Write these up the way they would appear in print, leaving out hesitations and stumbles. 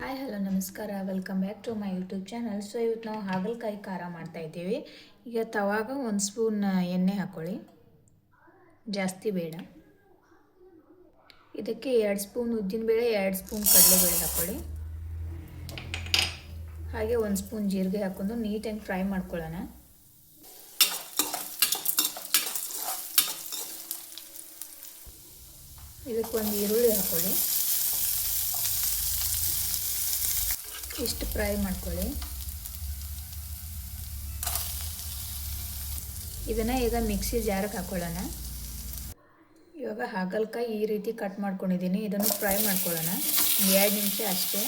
Hi hello ನಮಸ್ಕಾರ, welcome back to my YouTube channel. So ಇವತ್ತು ನಾವು ಹಾಗಲಕಾಯಿ ಖಾರ ಮಾಡ್ತಾಯಿದ್ದೀವಿ. ಈಗ ತವಾಗ 1 ಸ್ಪೂನ್ ಎಣ್ಣೆ ಹಾಕ್ಕೊಳ್ಳಿ, ಜಾಸ್ತಿ ಬೇಡ. ಇದಕ್ಕೆ 2 ಸ್ಪೂನ್ ಉದ್ದಿನಬೇಳೆ, 2 ಸ್ಪೂನ್ ಕಡಲೆಬೇಳೆ ಹಾಕ್ಕೊಳ್ಳಿ. ಹಾಗೆ 1 ಸ್ಪೂನ್ ಜೀರಿಗೆ ಹಾಕ್ಕೊಂಡು ನೀಟಾಗಿ ಫ್ರೈ ಮಾಡ್ಕೊಳ್ಳೋಣ. ಇದಕ್ಕೆ ಒಂದು ಈರುಳ್ಳಿ ಹಾಕ್ಕೊಳ್ಳಿ, ಇಷ್ಟು ಫ್ರೈ ಮಾಡ್ಕೊಳ್ಳಿ. ಇದನ್ನು ಈಗ ಮಿಕ್ಸಿ ಜಾರಿಗೆ ಹಾಕ್ಕೊಳ್ಳೋಣ. ಇವಾಗ ಹಾಗಲಕಾಯಿ ಈ ರೀತಿ ಕಟ್ ಮಾಡ್ಕೊಂಡಿದ್ದೀನಿ, ಇದನ್ನು ಫ್ರೈ ಮಾಡ್ಕೊಳ್ಳೋಣ 2 ನಿಮಿಷ ಅಷ್ಟೇ.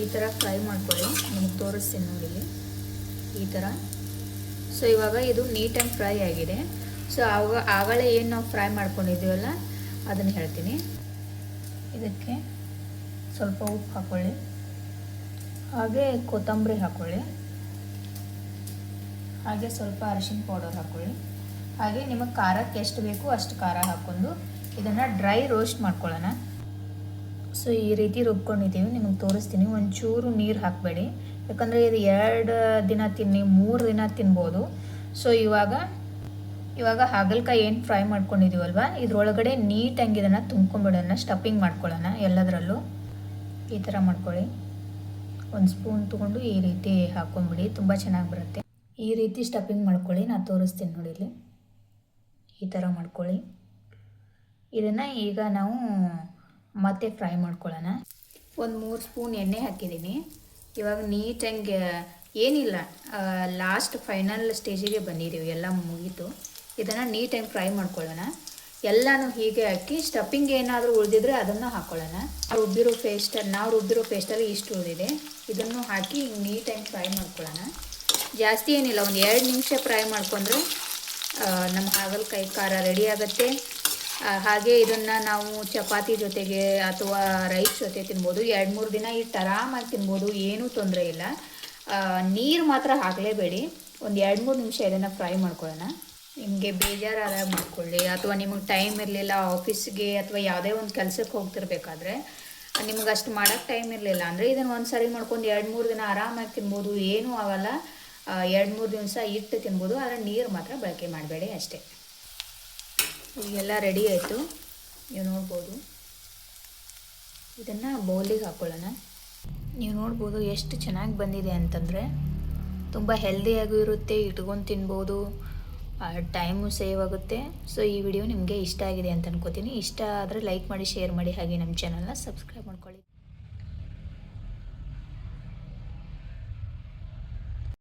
ಈ ಥರ ಫ್ರೈ ಮಾಡ್ಕೊಳ್ಳಿ, ನಿಮಗೆ ತೋರಿಸ್ತೀನಿ ನೋಡಿ ಈ ಥರ. ಸೊ ಇವಾಗ ಇದು ನೀಟಾಗಿ ಫ್ರೈ ಆಗಿದೆ. ಸೊ ಆಗಳೇ ಏನು ನಾವು ಫ್ರೈ ಮಾಡ್ಕೊಂಡಿದ್ದೀವಲ್ಲ ಅದನ್ನು ಹೇಳ್ತೀನಿ. ಇದಕ್ಕೆ ಸ್ವಲ್ಪ ಉಪ್ಪು ಹಾಕ್ಕೊಳ್ಳಿ, ಹಾಗೆ ಕೊತ್ತಂಬರಿ ಹಾಕ್ಕೊಳ್ಳಿ, ಹಾಗೆ ಸ್ವಲ್ಪ ಅರಿಶಿನ ಪೌಡರ್ ಹಾಕ್ಕೊಳ್ಳಿ. ಹಾಗೆ ನಿಮಗೆ ಖಾರಕ್ಕೆ ಎಷ್ಟು ಬೇಕು ಅಷ್ಟು ಖಾರ ಹಾಕ್ಕೊಂಡು ಇದನ್ನು ಡ್ರೈ ರೋಸ್ಟ್ ಮಾಡ್ಕೊಳ್ಳೋಣ. ಸೊ ಈ ರೀತಿ ರುಬ್ಕೊಂಡಿದ್ದೀವಿ, ನಿಮಗೆ ತೋರಿಸ್ತೀನಿ. ಒಂಚೂರು ನೀರು ಹಾಕಬೇಡಿ, ಯಾಕಂದರೆ ಇದು 2 ದಿನ ತಿನ್ನಿ 3 ದಿನ ತಿನ್ಬೋದು. ಸೊ ಇವಾಗ ಹಾಗಲಕಾಯಿ ಏನು ಫ್ರೈ ಮಾಡ್ಕೊಂಡಿದ್ದೀವಲ್ವ ಇದ್ರೊಳಗಡೆ ನೀಟಾಗಿ ಇದನ್ನು ತುಂಬ್ಕೊಂಬಿಡೋಣ, ಸ್ಟಫಿಂಗ್ ಮಾಡ್ಕೊಳ್ಳೋಣ. ಎಲ್ಲದರಲ್ಲೂ ಈ ಥರ ಮಾಡ್ಕೊಳ್ಳಿ. 1 ಸ್ಪೂನ್ ತೊಗೊಂಡು ಈ ರೀತಿ ಹಾಕ್ಕೊಂಬಿಡಿ, ತುಂಬ ಚೆನ್ನಾಗಿ ಬರುತ್ತೆ. ಈ ರೀತಿ ಸ್ಟಫಿಂಗ್ ಮಾಡ್ಕೊಳ್ಳಿ, ನಾನು ತೋರಿಸ್ತೀನಿ ನೋಡಿ ಇಲ್ಲಿ. ಈ ಥರ ಮಾಡ್ಕೊಳ್ಳಿ. ಇದನ್ನು ಈಗ ನಾವು ಮತ್ತೆ ಫ್ರೈ ಮಾಡ್ಕೊಳ್ಳೋಣ. 3 ಸ್ಪೂನ್ ಎಣ್ಣೆ ಹಾಕಿದ್ದೀನಿ. ಇವಾಗ ನೀಟಾಗಿ ಏನಿಲ್ಲ, ಲಾಸ್ಟ್ ಫೈನಲ್ ಸ್ಟೇಜಿಗೆ ಬಂದಿದ್ದೀವಿ, ಎಲ್ಲ ಮುಗೀತು. ಇದನ್ನು ನೀಟಾಗಿ ಫ್ರೈ ಮಾಡ್ಕೊಳ್ಳೋಣ. ಎಲ್ಲನೂ ಹೀಗೆ ಹಾಕಿ ಸ್ಟಫಿಂಗ್ ಏನಾದರೂ ಉಳಿದಿದ್ರೆ ಅದನ್ನು ಹಾಕ್ಕೊಳ್ಳೋಣ. ನಾವು ರುಬ್ಬಿರೋ ಪೇಸ್ಟಲ್ಲಿ ಇಷ್ಟು ಉಳಿದಿದೆ, ಇದನ್ನು ಹಾಕಿ ನೀಟಾಗಿ ಫ್ರೈ ಮಾಡ್ಕೊಳ್ಳೋಣ. ಜಾಸ್ತಿ ಏನಿಲ್ಲ, ಒಂದು 2 ನಿಮಿಷ ಫ್ರೈ ಮಾಡ್ಕೊಂಡ್ರೆ ನಮ್ಮ ಹಾಗಲಕಾಯಿ ಖಾರ ರೆಡಿ ಆಗುತ್ತೆ. ಹಾಗೆ ಇದನ್ನು ನಾವು ಚಪಾತಿ ಜೊತೆಗೆ ಅಥವಾ ರೈಸ್ ಜೊತೆ ತಿನ್ಬೋದು. 2-3 ದಿನ ಇಟ್ಟು ಆರಾಮಾಗಿ ತಿನ್ಬೋದು, ಏನೂ ತೊಂದರೆ ಇಲ್ಲ. ನೀರು ಮಾತ್ರ ಹಾಕಲೇಬೇಡಿ. ಒಂದು 2-3 ನಿಮಿಷ ಇದನ್ನು ಫ್ರೈ ಮಾಡ್ಕೊಳ್ಳೋಣ. ನಿಮಗೆ ಬೇಜಾರಾದಾಗ ಮಾಡ್ಕೊಳ್ಳಿ, ಅಥವಾ ನಿಮಗೆ ಟೈಮ್ ಇರಲಿಲ್ಲ ಆಫೀಸ್ಗೆ ಅಥವಾ ಯಾವುದೇ ಒಂದು ಕೆಲಸಕ್ಕೆ ಹೋಗ್ತಿರ್ಬೇಕಾದ್ರೆ ನಿಮಗೆ ಅಷ್ಟು ಮಾಡೋಕ್ಕೆ ಟೈಮ್ ಇರಲಿಲ್ಲ ಅಂದರೆ ಇದನ್ನು ಒಂದು ಸರಿ ಮಾಡ್ಕೊಂಡು 2-3 ದಿನ ಆರಾಮಾಗಿ ತಿನ್ಬೋದು, ಏನೂ ಆಗೋಲ್ಲ. 2-3 ದಿವಸ ಇಟ್ಟು ತಿನ್ಬೋದು, ಆದರೆ ನೀರು ಮಾತ್ರ ಬಳಕೆ ಮಾಡಬೇಡಿ ಅಷ್ಟೇ. ಈಗೆಲ್ಲ ರೆಡಿ ಆಯಿತು, ನೀವು ನೋಡ್ಬೋದು. ಇದನ್ನು ಬೌಲಿಗೆ ಹಾಕ್ಕೊಳ್ಳೋಣ. ನೀವು ನೋಡ್ಬೋದು ಎಷ್ಟು ಚೆನ್ನಾಗಿ ಬಂದಿದೆ ಅಂತಂದರೆ. ತುಂಬ ಹೆಲ್ದಿಯಾಗೂ ಇರುತ್ತೆ, ಇಟ್ಕೊಂಡು ತಿನ್ಬೋದು, ಟೈಮು ಸೇವ್ ಆಗುತ್ತೆ. ಸೊ ಈ ವಿಡಿಯೋ ನಿಮಗೆ ಇಷ್ಟ ಆಗಿದೆ ಅಂತ ಅನ್ಕೋತೀನಿ. ಇಷ್ಟ ಆದರೆ ಲೈಕ್ ಮಾಡಿ, ಶೇರ್ ಮಾಡಿ, ಹಾಗೆ ನಮ್ಮ ಚಾನಲ್ನ ಸಬ್ಸ್ಕ್ರೈಬ್ ಮಾಡ್ಕೊಳ್ಳಿ.